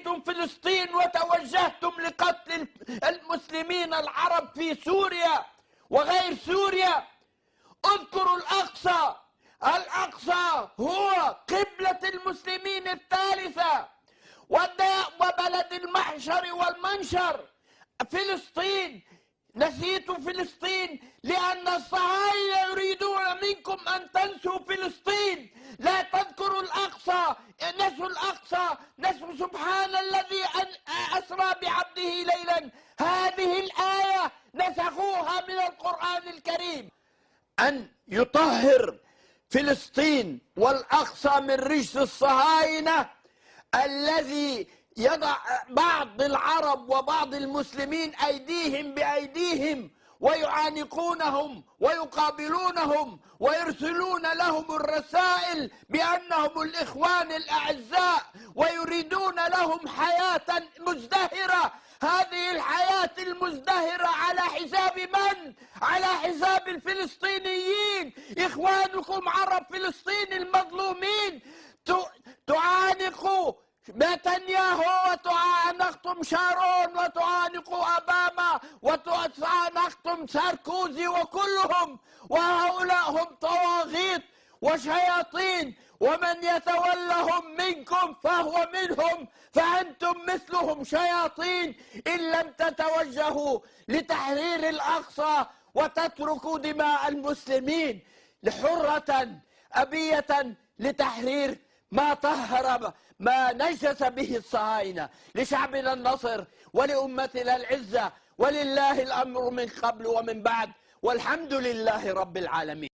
نسيتم فلسطين وتوجهتم لقتل المسلمين العرب في سوريا وغير سوريا. اذكروا الأقصى. الأقصى هو قبلة المسلمين الثالثة وبلد المحشر والمنشر. فلسطين، نسيتوا فلسطين لأن الصهاينة يريدون منكم أن تنسوا فلسطين. لا تذكروا الأقصى، نسوا الأقصى، نسوا سبحان الذي أسرى بعبده ليلا. هذه الآية نسخوها من القرآن الكريم. أن يطهر فلسطين والأقصى من رجس الصهاينة الذي يضع بعض العرب وبعض المسلمين أيديهم بأيديهم ويعانقونهم ويقابلونهم ويرسلون لهم الرسائل بأنهم الإخوان الأعزاء ويريدون لهم حياة مزدهرة. هذه الحياة المزدهرة على حساب من؟ على حساب الفلسطينيين. إخوانكم عرب فلسطين المظلومين تعانقوا نتنياهو وتعانقتم شارون وتعانقوا أوباما وتعانقتم ساركوزي وكلهم، وهؤلاء هم طواغيت وشياطين، ومن يتولهم منكم فهو منهم، فأنتم مثلهم شياطين إن لم تتوجهوا لتحرير الأقصى وتتركوا دماء المسلمين حرة أبية لتحرير ما طهر ما نجس به الصهاينة. لشعبنا النصر ولأمتنا العزة، ولله الأمر من قبل ومن بعد، والحمد لله رب العالمين.